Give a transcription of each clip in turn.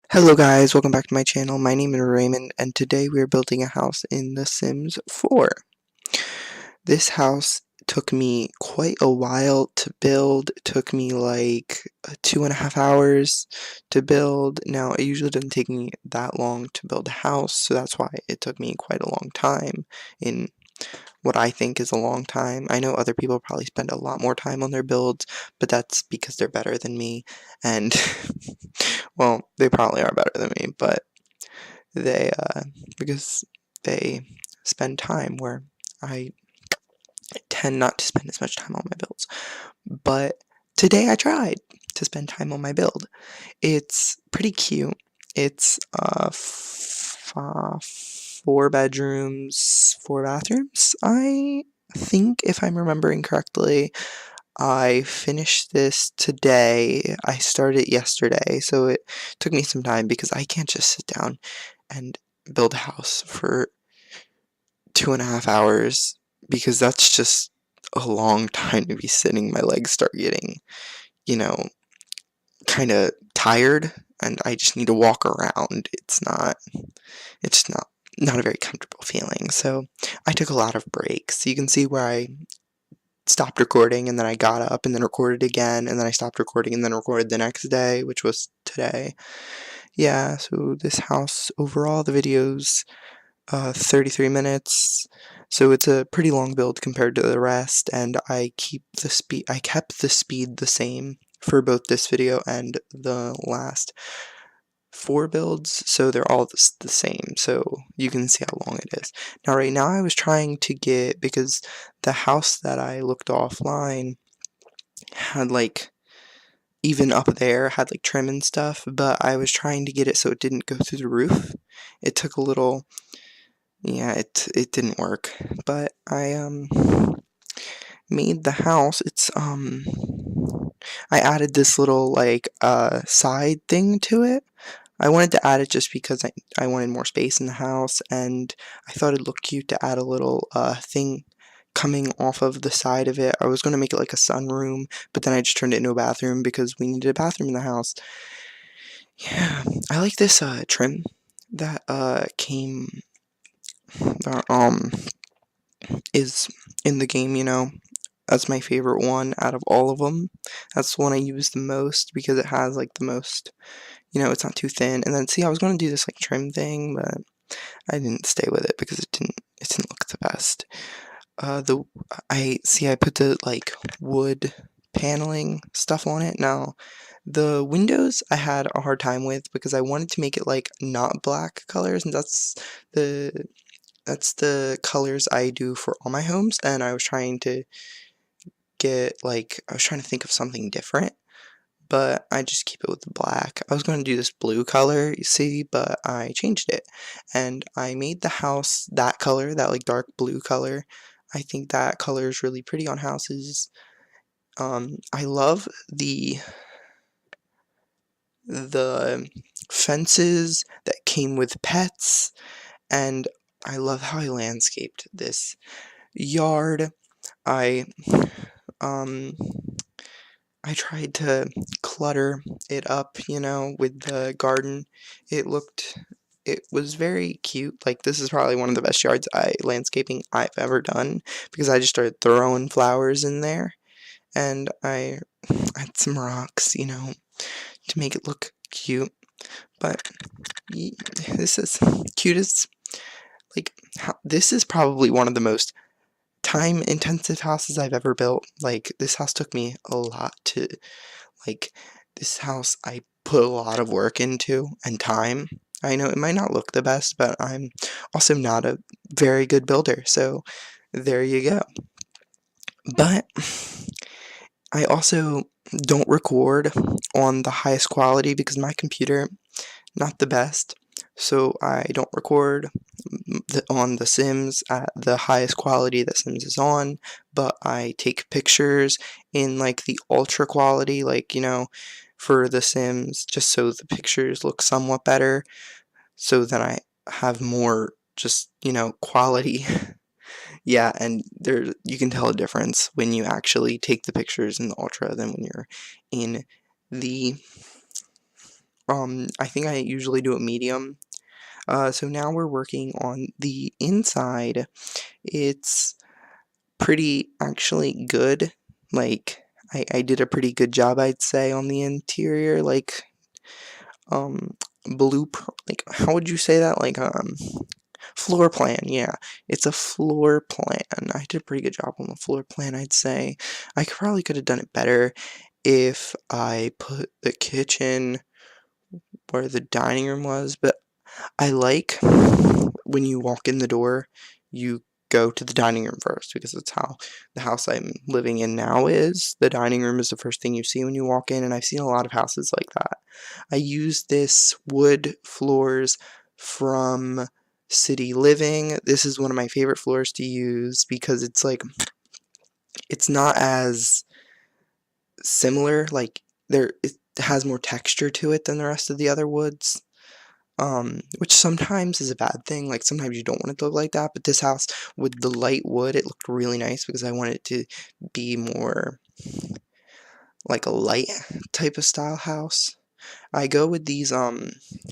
Hello guys, welcome back to my channel. My name is Raymond and today we are building a house in The Sims 4. This house took me quite a while to build. It took me like 2.5 hours to build. Now it usually doesn't take me that long to build a house, so that's why it took me quite a long time in what I think is a long time. I know other people probably spend a lot more time on their builds, but that's because they're better than me, and well, they probably are better than me, but they, because they spend time where I tend not to spend as much time on my builds. But today I tried to spend time on my build. It's pretty cute. It's 4 bedrooms, 4 bathrooms. I think, if I'm remembering correctly, I finished this today. I started it yesterday, so it took me some time because I can't just sit down and build a house for 2.5 hours because that's just a long time to be sitting. My legs start getting, you know, kind of tired, and I just need to walk around. It's not a very comfortable feeling. So I took a lot of breaks. You can see where I stopped recording and then I got up and then recorded again and then I stopped recording and then recorded the next day, which was today. Yeah, so this house overall, the video's 33 minutes, so it's a pretty long build compared to the rest, and I kept the speed the same for both this video and the last 4 builds, so they're all the same, so you can see how long it is. Now right now I was trying to get, because the house that I looked offline had like, even up there had like trim and stuff, but I was trying to get it so it didn't go through the roof. It took a little, yeah, it didn't work, but I made the house. I added this little like side thing to it. I wanted to add it just because I wanted more space in the house, and I thought it'd look cute to add a little thing coming off of the side of it. I was going to make it like a sunroom, but then I just turned it into a bathroom because we needed a bathroom in the house. Yeah, I like this trim that came that is in the game, That's my favorite one out of all of them. That's the one I use the most because it has like the most, it's not too thin. And then see, I was going to do this like trim thing, but I didn't stay with it because it didn't look the best. I put the like wood paneling stuff on it. Now, the windows I had a hard time with because I wanted to make it like not black colors, and the that's the colors I do for all my homes, and I was trying to think of something different, but I just keep it with the black. I was going to do this blue color, you see, but I changed it, and I made the house that color, that like dark blue color. I think that color is really pretty on houses. I love the fences that came with pets, and I love how I landscaped this yard. I um I tried to clutter it up, with the garden. It was very cute. Like, this is probably one of the best landscaping I've ever done because I just started throwing flowers in there, and I had some rocks, to make it look cute. But this is cute as, like, this is probably one of the most time-intensive houses I've ever built. Like, this house took me a lot to, like, this house I put a lot of work into and time. I know it might not look the best, but I'm also not a very good builder, so there you go. But I also don't record on the highest quality because my computer, not the best, so I don't record on The Sims at the highest quality that Sims is on, but I take pictures in like the ultra quality, like, for The Sims, just so the pictures look somewhat better, so then I have more just, quality. Yeah, and you can tell a difference when you actually take the pictures in the ultra than when you're in the I think I usually do a medium. So now we're working on the inside. It's pretty actually good. Like, I did a pretty good job, I'd say, on the interior. Like, um, like, how would you say that? Like, floor plan, yeah. It's a floor plan. I did a pretty good job on the floor plan, I'd say. I probably could have done it better if I put the kitchen where the dining room was, but I like when you walk in the door, you go to the dining room first because that's how the house I'm living in now is. The dining room is the first thing you see when you walk in, and I've seen a lot of houses like that. I use this wood floors from City Living. This is one of my favorite floors to use because it's like, it's not as similar, like, it has more texture to it than the rest of the other woods. Which sometimes is a bad thing, like, sometimes you don't want it to look like that, but this house, with the light wood, it looked really nice because I wanted it to be more like a light type of style house. I go with these, I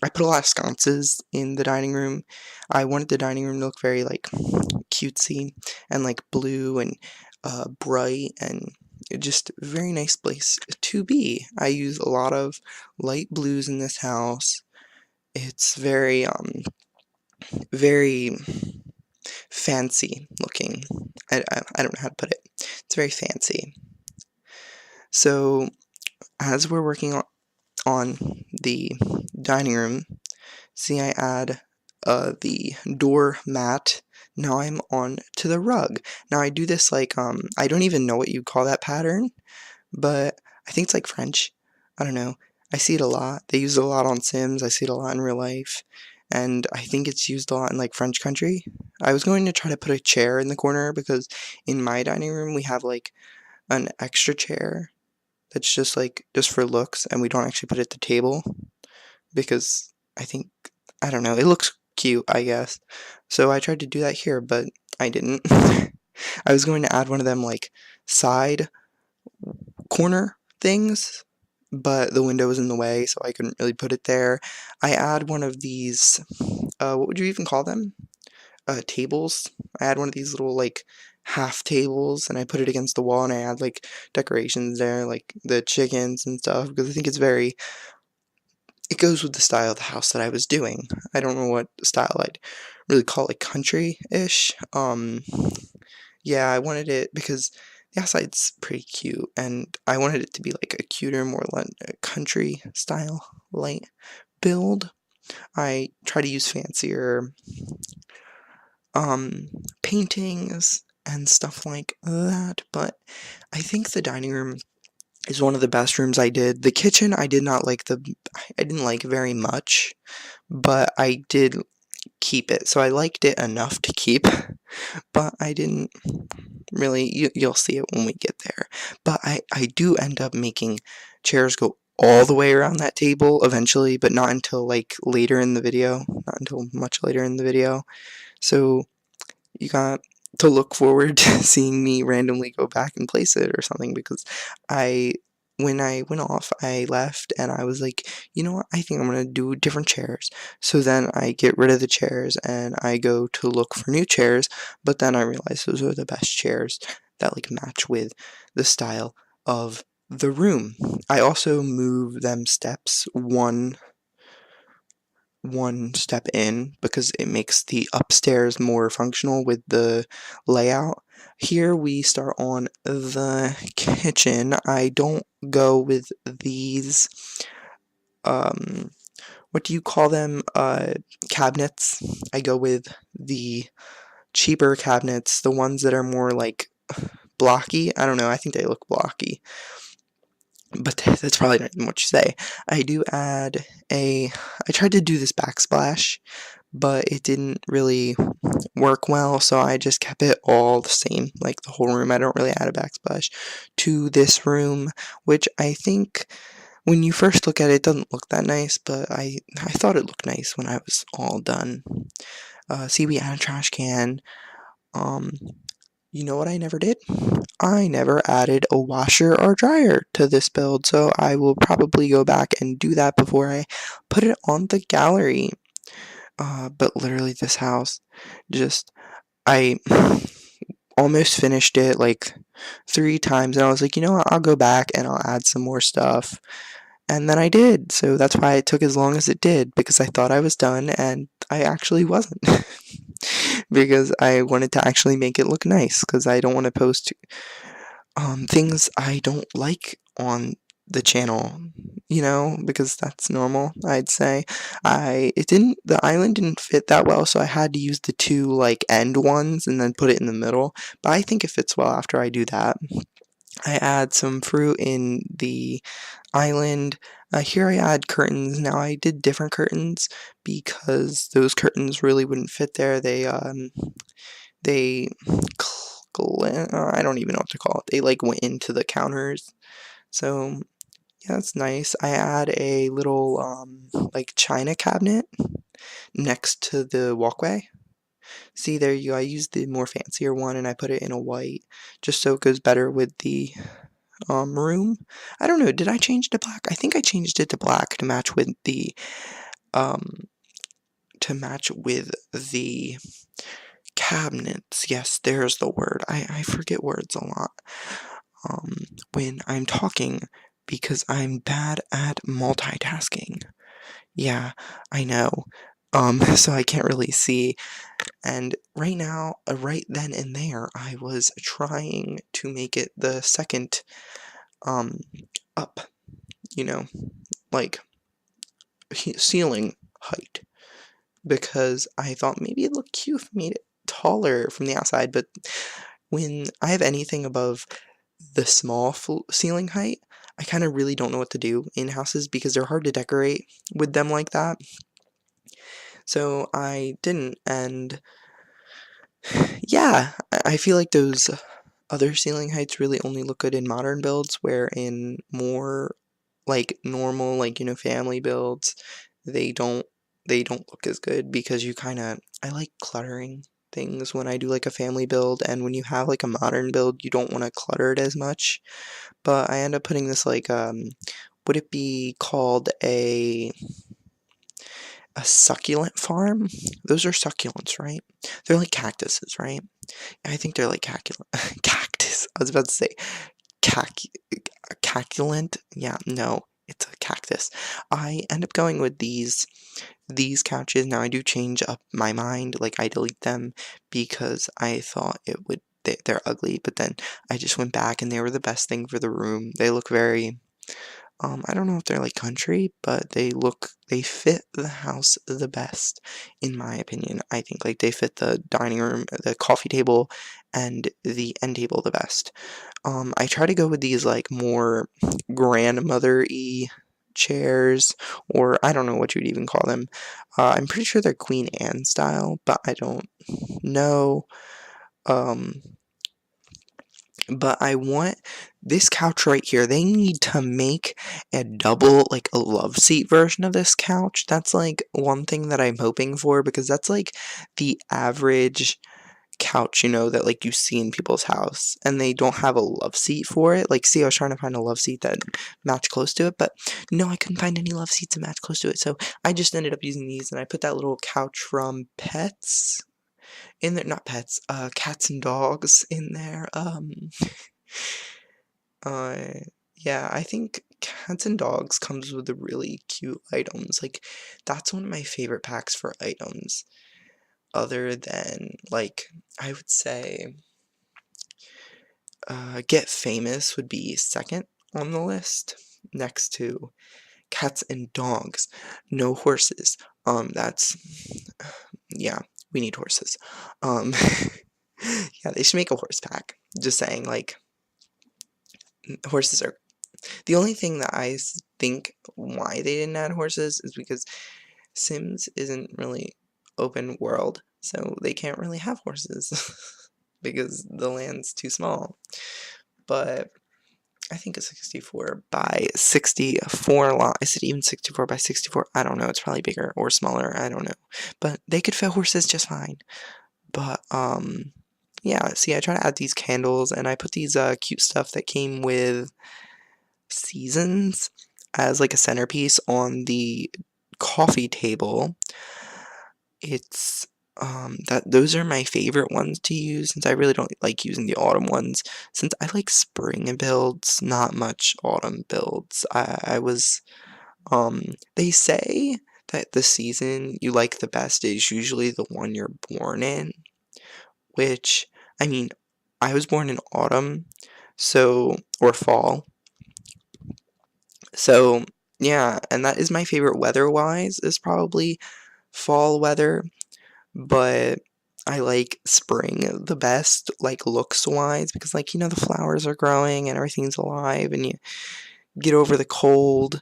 put a lot of sconces in the dining room. I wanted the dining room to look very, like, cutesy and, like, blue and, bright and just a very nice place to be. I use a lot of light blues in this house. It's very fancy looking. I don't know how to put it. It's very fancy. So, as we're working on the dining room, see, I add the door mat. Now I'm on to the rug. Now I do this like, I don't even know what you call that pattern, but I think it's like French. I don't know. I see it a lot. They use it a lot on Sims. I see it a lot in real life. And I think it's used a lot in like French country. I was going to try to put a chair in the corner because in my dining room we have like an extra chair that's just like just for looks, and we don't actually put it at the table because I think, I don't know, it looks cute, I guess. So I tried to do that here, but I didn't. I was going to add one of them like side corner things, but the window was in the way, so I couldn't really put it there. I add one of these, what would you even call them? Tables. I had one of these little, like, half tables, and I put it against the wall, and I add, like, decorations there, like the chickens and stuff, because I think it goes with the style of the house that I was doing. I don't know what style I'd really call it, country-ish. Yeah, I wanted it because the outside's pretty cute, and I wanted it to be like a cuter, more country style light build. I try to use fancier paintings and stuff like that, but I think the dining room is one of the best rooms I did. The kitchen, I didn't like very much, but I did keep it, so I liked it enough to keep, but I didn't really, you'll see it when we get there, but I do end up making chairs go all the way around that table eventually, but not until, like, later in the video, not until much later in the video, so you got to look forward to seeing me randomly go back and place it or something, because when I went off, I left and I was like, you know what, I think I'm gonna do different chairs. So then I get rid of the chairs and I go to look for new chairs, but then I realize those are the best chairs that, like, match with the style of the room. I also move them steps one step in because it makes the upstairs more functional with the layout. Here we start on the kitchen. I don't go with these, what do you call them, cabinets. I go with the cheaper cabinets, the ones that are more like blocky. I don't know, I think they look blocky, but that's probably not even what you say. I do add I tried to do this backsplash, but it didn't really work well, so I just kept it all the same, like the whole room. I don't really add a backsplash to this room, which I think when you first look at it, it doesn't look that nice, but I thought it looked nice when I was all done. See, we add a trash can. Um, you know what I never did? I never added a washer or dryer to this build, so I will probably go back and do that before I put it on the gallery. But literally, this house, just, I almost finished it like 3 times, and I was like, you know what, I'll go back and I'll add some more stuff. And then I did, so that's why it took as long as it did, because I thought I was done, and I actually wasn't. Because I wanted to actually make it look nice, because I don't want to post things I don't like on the channel, because that's normal, I'd say. The island didn't fit that well, so I had to use the two, like, end ones and then put it in the middle, but I think it fits well after I do that. I add some fruit in the island. Here I add curtains. Now I did different curtains because those curtains really wouldn't fit there. They I don't even know what to call it. They like went into the counters. So yeah, that's nice. I add a little like china cabinet next to the walkway. See, there you go. I used the more fancier one and I put it in a white just so it goes better with the room. I don't know, did I change it to black? I think I changed it to black to match with the um cabinets. Yes, there's the word. I forget words a lot when I'm talking because I'm bad at multitasking. Yeah, I know. So I can't really see. And right now, right then and there, I was trying to make it the second um up, you know, like ceiling height, because I thought maybe it'd look cute if I made it taller from the outside, but when I have anything above the small ceiling height, I kind of really don't know what to do in houses because they're hard to decorate with them like that. So I didn't, and yeah, I feel like those other ceiling heights really only look good in modern builds, where in more like normal, like, family builds, they don't they don't look as good because I like cluttering things when I do like a family build, and when you have like a modern build, you don't want to clutter it as much. But I end up putting this like would it be called a succulent farm? Those are succulents, right? They're like cactuses, right? I think they're like cactus. I was about to say cac caculent. Yeah, no, it's a cactus. I end up going with these couches. Now I do change up my mind, like I delete them because I thought they're ugly, but then I just went back and they were the best thing for the room. They look very I don't know if they're like country, but they fit the house the best, in my opinion. I think like they fit the dining room, the coffee table, and the end table the best. I try to go with these like more grandmother-y chairs, or I don't know what you'd even call them. I'm pretty sure they're Queen Anne style, but I don't know. Um, but I want this couch right here. They need to make a double, like a love seat version of this couch. That's like one thing that I'm hoping for, because that's like the average couch, that like you see in people's house, and they don't have a love seat for it. Like, see, I was trying to find a love seat that matched close to it, but no, I couldn't find any love seats that match close to it. So I just ended up using these, and I put that little couch from Pets in there, not Pets, Cats and Dogs in there. Uh, yeah, I think Cats and Dogs comes with the really cute items. Like, that's one of my favorite packs for items. Other than, like, I would say, Get Famous would be second on the list, next to Cats and Dogs. No horses. That's, yeah, we need horses. Um, yeah, they should make a horse pack. Just saying, like, horses are the only thing that think why they didn't add horses is because Sims isn't really open world, so they can't really have horses because the land's too small. But I think a 64 by 64 lot. Is it even 64 by 64? I don't know. It's probably bigger or smaller. I don't know. But they could fit horses just fine. But yeah, see, I try to add these candles, and I put these cute stuff that came with seasons as like a centerpiece on the coffee table. It's that those are my favorite ones to use, since I really don't like using the autumn ones, since I like spring builds, not much autumn builds. I was they say that the season you like the best is usually the one you're born in, which, I mean, I was born in autumn, so, or fall, so yeah, and that is my favorite weather-wise, is probably fall weather, but I like spring the best, like, looks-wise, because, like, the flowers are growing and everything's alive, and you get over the cold,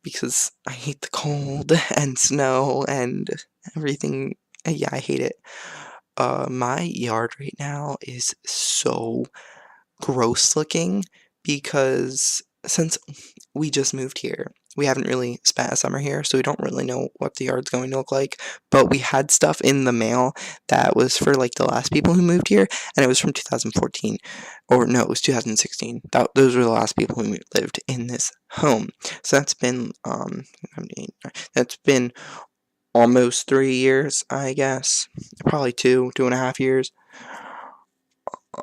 because I hate the cold and snow and everything. Yeah, I hate it. My yard right now is so gross looking because since we just moved here, we haven't really spent a summer here, so we don't really know what the yard's going to look like. But we had stuff in the mail that was for like the last people who moved here, and it was from 2014, or no, it was 2016. Those were the last people who lived in this home. So that's been almost 3 years, I guess, probably 2.5 years.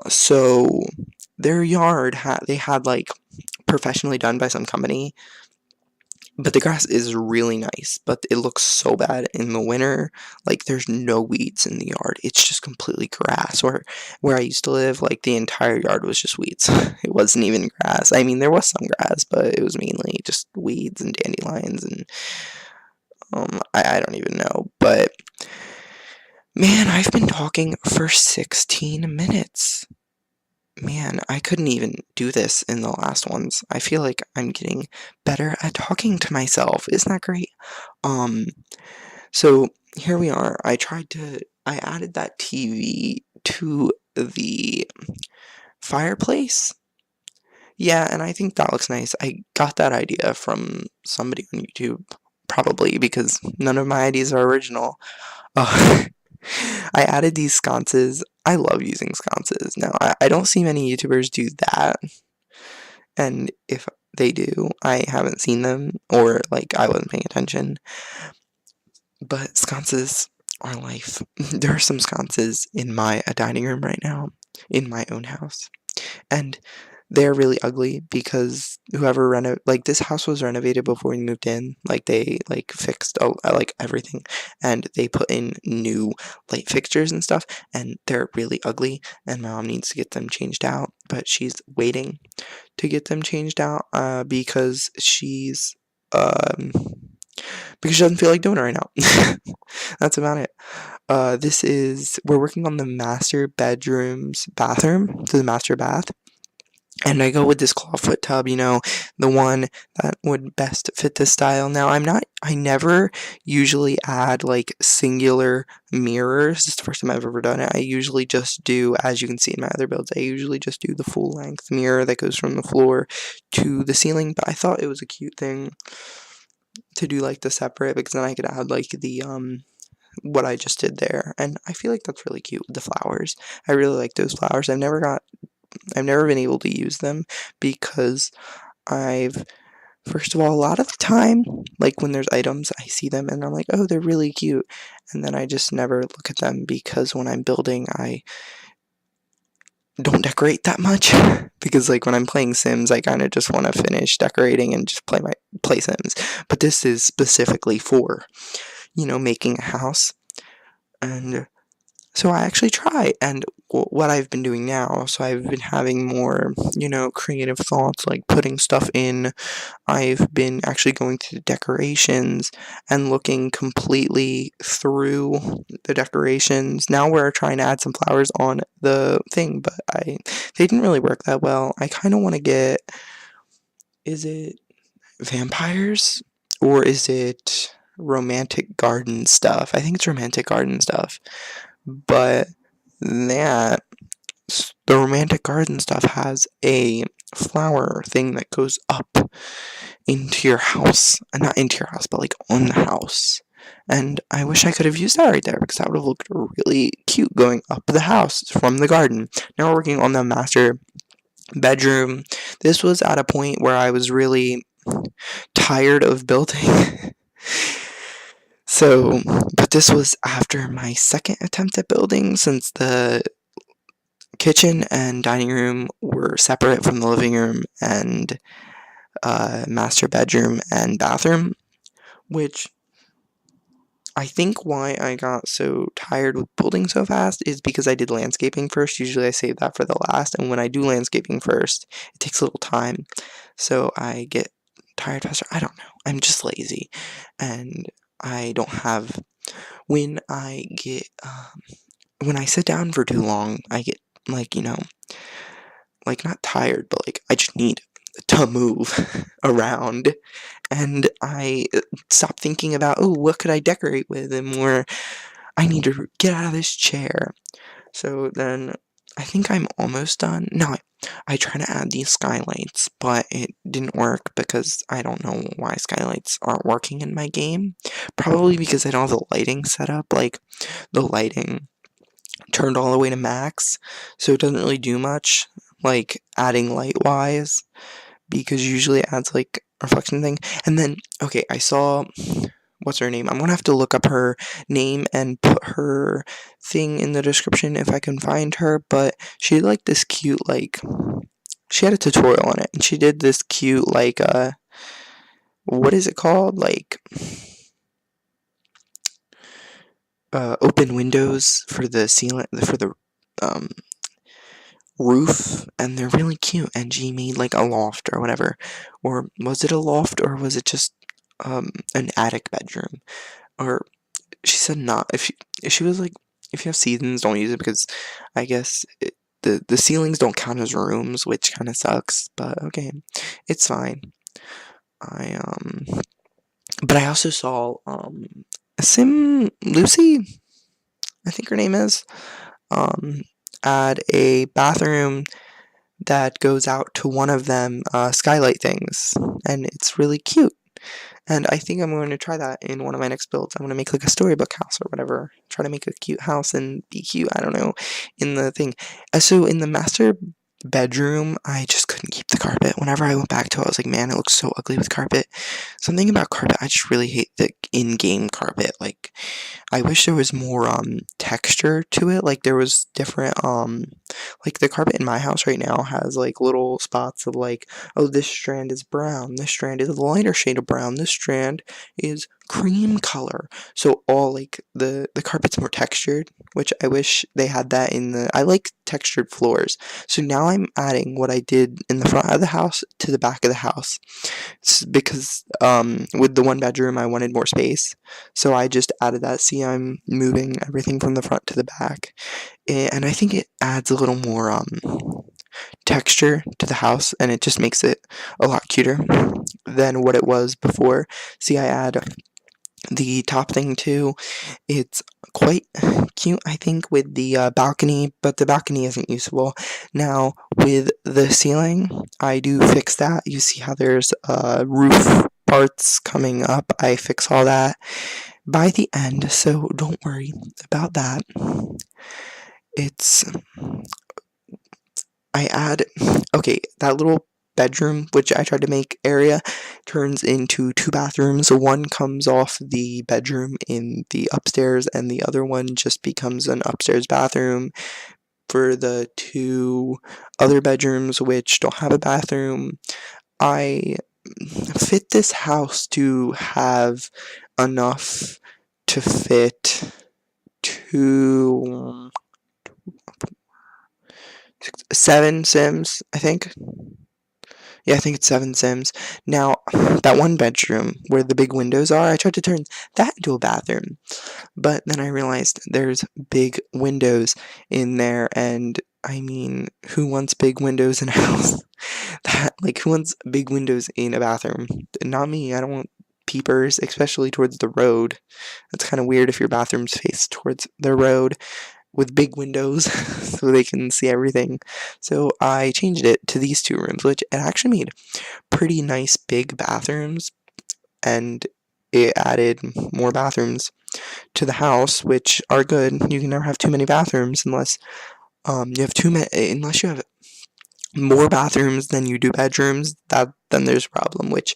So their yard they had like professionally done by some company, but the grass is really nice, but it looks so bad in the winter. Like, there's no weeds in the yard, it's just completely grass. Where I used to live, like, the entire yard was just weeds. It wasn't even grass. I mean, there was some grass, but it was mainly just weeds and dandelions, and I don't even know. But man, I've been talking for 16 minutes. Man, I couldn't even do this in the last ones. I feel like I'm getting better at talking to myself. Isn't that great? Um, so here we are. I added that TV to the fireplace. Yeah, and I think that looks nice. I got that idea from somebody on YouTube, probably, because none of my ideas are original. Uh, I added these sconces. I love using sconces. Now, I don't see many YouTubers do that, and if they do, I haven't seen them, or, like, I wasn't paying attention. But sconces are life. There are some sconces in my dining room right now, in my own house, and they're really ugly because like, this house was renovated before we moved in. Like, they like fixed like everything, and they put in new light fixtures and stuff, and they're really ugly, and my mom needs to get them changed out, but she's waiting to get them changed out because she doesn't feel like doing it right now. That's about it. We're working on the master bedroom's bathroom, so the master bath. And I go with this clawfoot tub, the one that would best fit this style. Now, I never usually add like singular mirrors. It's the first time I've ever done it. I usually just do, as you can see in my other builds, I usually just do the full length mirror that goes from the floor to the ceiling. But I thought it was a cute thing to do like the separate, because then I could add like the, what I just did there. And I feel like that's really cute with the flowers. I really like those flowers. I've never been able to use them because first of all, a lot of the time, like when there's items, I see them and I'm like, oh, they're really cute. And then I just never look at them because when I'm building, I don't decorate that much. Because like when I'm playing Sims, I kind of just want to finish decorating and just play Sims. But this is specifically for, making a house. And so I actually try, and what I've been doing now, so I've been having more, creative thoughts, like putting stuff in. I've been actually going to the decorations and looking completely through the decorations. Now we're trying to add some flowers on the thing, but they didn't really work that well. I kind of want to get, is it vampires, or is it romantic garden stuff? I think it's romantic garden stuff. But the romantic garden stuff has a flower thing that goes up into your house. Not into your house, but like on the house. And I wish I could have used that right there because that would have looked really cute going up the house from the garden. Now we're working on the master bedroom. This was at a point where I was really tired of building. So, but this was after my second attempt at building since the kitchen and dining room were separate from the living room and master bedroom and bathroom, which I think why I got so tired with building so fast is because I did landscaping first. Usually I save that for the last, and when I do landscaping first, it takes a little time, so I get tired faster. I don't know. I'm just lazy, and I don't have. When I get when I sit down for too long, I get like like not tired, but like I just need to move around, and I stop thinking about, oh, what could I decorate with, and more, I need to get out of this chair. So then I think I'm almost done. No, I try to add these skylights, but it didn't work because I don't know why skylights aren't working in my game. Probably because I don't have the lighting set up, like the lighting turned all the way to max, so it doesn't really do much, like adding light wise, because usually it adds like a reflection thing. And then, okay, I saw, what's her name? I'm gonna have to look up her name and put her thing in the description if I can find her, but she did like this cute, like, she had a tutorial on it, and she did this cute, like, what is it called? Like, open windows for the ceiling, for the, roof, and they're really cute, and she made like a loft or whatever. Or was it a loft, or was it just an attic bedroom? Or she said not. If she was like, if you have seasons, don't use it because I guess the ceilings don't count as rooms, which kind of sucks, but okay, it's fine. I but I also saw Sim Lucy, I think her name is, um add a bathroom that goes out to one of them skylight things, and it's really cute. And I think I'm going to try that in one of my next builds. I'm going to make like a storybook house or whatever. Try to make a cute house and be cute, I don't know, in the thing. So in the master bedroom, I just couldn't keep the carpet. Whenever I went back to it, I was like, man, it looks so ugly with carpet. Something about carpet, I just really hate the in-game carpet. Like, I wish there was more texture to it. Like there was different like the carpet in my house right now has like little spots of like, oh, this strand is brown, this strand is a lighter shade of brown, this strand is cream color. So all like the carpet's more textured, which I wish they had that in the, I like textured floors. So now I'm adding what I did in the front of the house to the back of the house. It's because with the one bedroom I wanted more space. So I just added that. See, I'm moving everything from the front to the back. And I think it adds a little more texture to the house, and it just makes it a lot cuter than what it was before. See, I add the top thing too. It's quite cute, I think, with the balcony, but the balcony isn't usable. Now, with the ceiling, I do fix that. You see how there's roof parts coming up. I fix all that by the end, so don't worry about that. It's, I add, okay, that little bedroom, which I tried to make area, turns into two bathrooms. One comes off the bedroom in the upstairs, and the other one just becomes an upstairs bathroom for the two other bedrooms, which don't have a bathroom. I fit this house to have enough to fit two, 7 Sims, I think. Yeah, I think it's 7 Sims. Now, that one bedroom where the big windows are, I tried to turn that into a bathroom. But then I realized there's big windows in there, and I mean, who wants big windows in a house? Who wants big windows in a bathroom? Not me. I don't want peepers, especially towards the road. That's kind of weird if your bathroom's faced towards the road with big windows so they can see everything. So I changed it to these two rooms, which it actually made pretty nice big bathrooms, and it added more bathrooms to the house, which are good. You can never have too many bathrooms unless you have too many. Unless you have more bathrooms than you do bedrooms, that then there's a problem. Which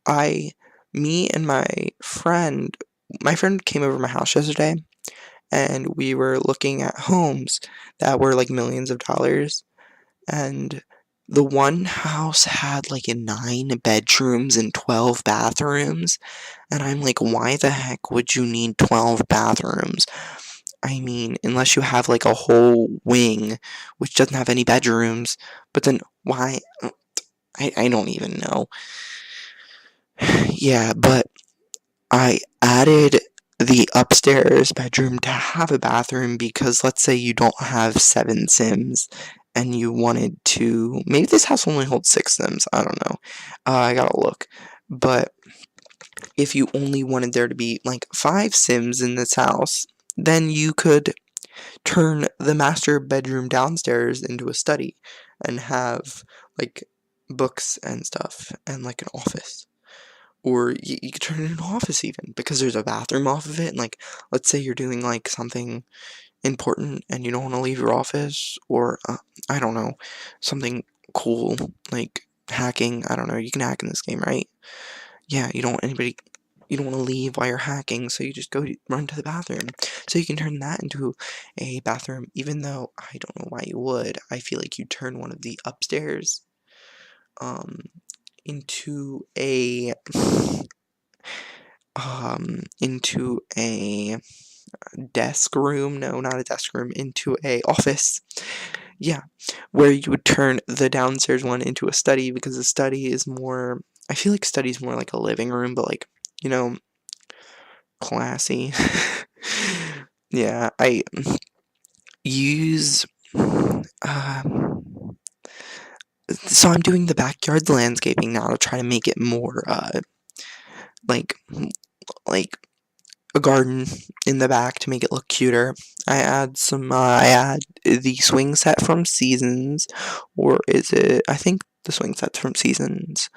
I, me and my friend came over to my house yesterday, and we were looking at homes that were like millions of dollars, and the one house had like 9 bedrooms and 12 bathrooms, and I'm like, why the heck would you need 12 bathrooms? I mean, unless you have like a whole wing which doesn't have any bedrooms, but then why? I don't even know. Yeah, but I added the upstairs bedroom to have a bathroom because let's say you don't have 7 Sims and you wanted to. Maybe this house only holds 6 Sims. I don't know. I gotta look. But if you only wanted there to be like 5 Sims in this house, then you could turn the master bedroom downstairs into a study and have like books and stuff and like an office. Or you could turn it into an office even because there's a bathroom off of it. And like, let's say you're doing like something important and you don't want to leave your office, or I don't know, something cool like hacking. I don't know. You can hack in this game, right? Yeah, you don't want to leave while you're hacking, so you just go run to the bathroom. So you can turn that into a bathroom, even though I don't know why you would. I feel like you turn one of the upstairs um into a desk room. No, not a desk room, into a office. Yeah, where you would turn the downstairs one into a study because the study is more. I feel like study is more like a living room, but like, you know, classy. Yeah, I use. So I'm doing the backyard landscaping now to try to make it more like like a garden in the back to make it look cuter. I add the swing set from Seasons, or is it? I think the swing set's from Seasons,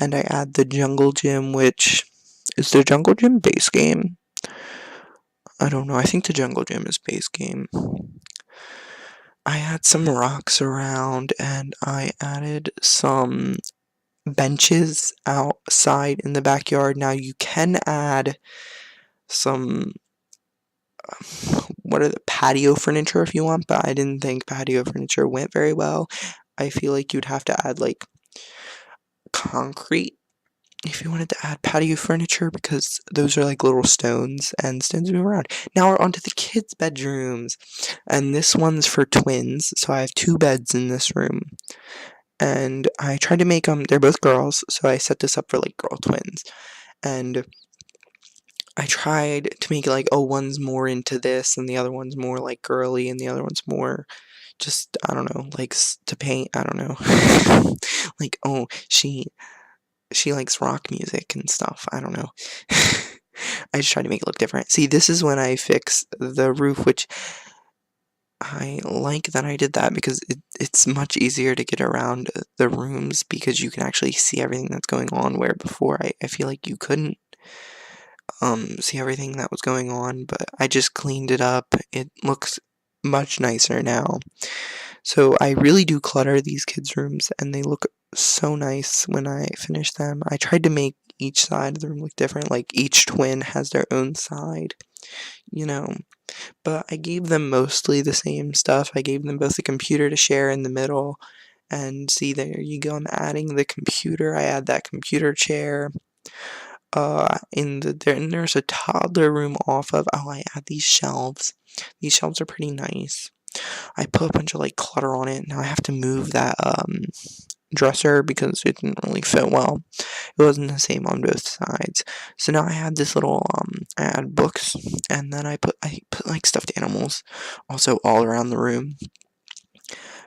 and I add the jungle gym, which is the jungle gym base game. I don't know. I think the jungle gym is base game. I add some rocks around, and I added some benches outside in the backyard. Now you can add some what are the patio furniture if you want, but I didn't think patio furniture went very well. I feel like you'd have to add like concrete if you wanted to add patio furniture because those are like little stones and stones move around. Now we're onto the kids' bedrooms, and this one's for twins, so I have 2 beds in this room. And I tried to make them, they're both girls, so I set this up for like girl twins. And I tried to make it like, oh, one's more into this, and the other one's more like girly, and the other one's more just, I don't know, likes to paint, I don't know. Like, oh, she likes rock music and stuff, I don't know. I just tried to make it look different. See, this is when I fix the roof, which I like that I did that because it's much easier to get around the rooms because you can actually see everything that's going on, where before I feel like you couldn't see everything that was going on, but I just cleaned it up. It looks much nicer now. So I really do clutter these kids' rooms, and they look so nice when I finish them. I tried to make each side of the room look different, like each twin has their own side, you know. But I gave them mostly the same stuff. I gave them both a computer to share in the middle, and see, there you go, I'm adding the computer. I add that computer chair. And there's a toddler room off of. Oh, I add these shelves. These shelves are pretty nice. I put a bunch of like clutter on it. Now I have to move that dresser because it didn't really fit well. It wasn't the same on both sides. So now I had this little I had books, and then I put like stuffed animals also all around the room.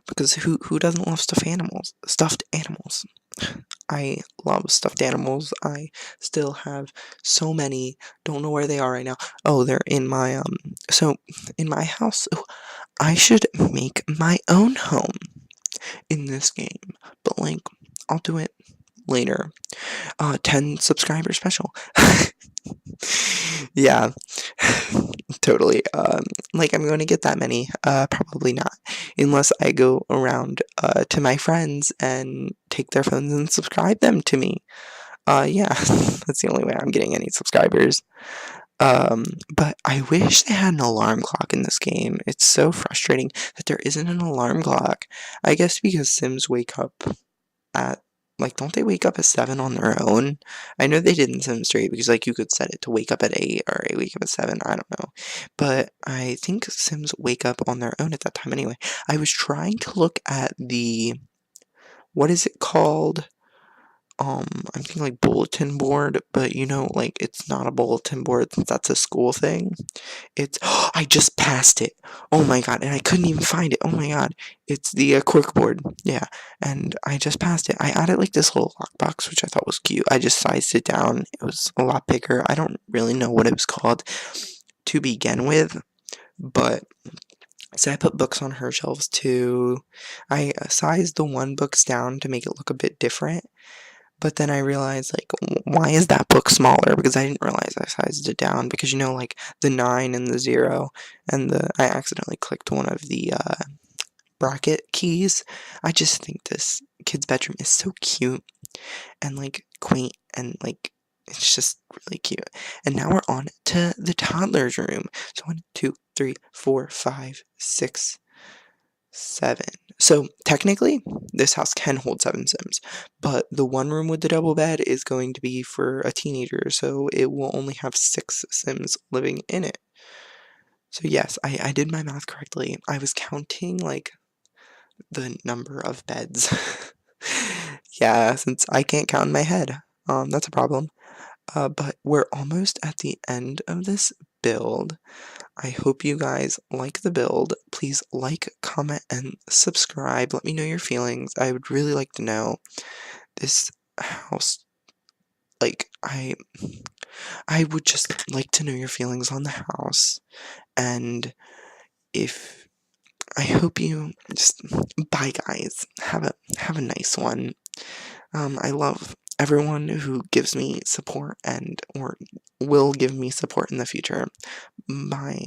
Because who doesn't love stuffed animals? Stuffed animals. I love stuffed animals. I still have so many. Don't know where they are right now. Oh, they're in my so in my house. Ooh, I should make my own home in this game. But like, I'll do it later. 10 subscriber special. Yeah, totally. Like I'm going to get that many. Probably not, unless I go around to my friends and take their phones and subscribe them to me. Yeah, that's the only way I'm getting any subscribers. But I wish they had an alarm clock in this game. It's so frustrating that there isn't an alarm clock. I guess because Sims wake up at, like, don't they wake up at 7 on their own? I know they did in Sims 3 because, like, you could set it to wake up at 8 or wake up at 7. I don't know. But I think Sims wake up on their own at that time anyway. I was trying to look at the, what is it called? I'm thinking like bulletin board, but like it's not a bulletin board since that's a school thing. It's I just passed it. Oh my god, and I couldn't even find it. Oh my god, it's the cork board. Yeah, and I just passed it. I added like this little lockbox, which I thought was cute. I just sized it down. It was a lot bigger. I don't really know what it was called to begin with, but so I put books on her shelves too. I sized the one books down to make it look a bit different. But then I realized, like, why is that book smaller? Because I didn't realize I sized it down. Because, like, the 9 and the 0, and I accidentally clicked one of the bracket keys. I just think this kid's bedroom is so cute and, like, quaint and, like, it's just really cute. And now we're on to the toddler's room. So 1, 2, 3, 4, 5, 6, 7. So technically, this house can hold 7 Sims, but the one room with the double bed is going to be for a teenager, so it will only have 6 Sims living in it. So yes, I did my math correctly. I was counting, like, the number of beds. Yeah, since I can't count in my head. That's a problem. But we're almost at the end of this build. I hope you guys like the build. Please like, comment, and subscribe. Let me know your feelings. I would really like to know. This house, like, I would just like to know your feelings on the house. And if I hope you just bye guys. Have a nice one. I love everyone who gives me support and or will give me support in the future. Bye.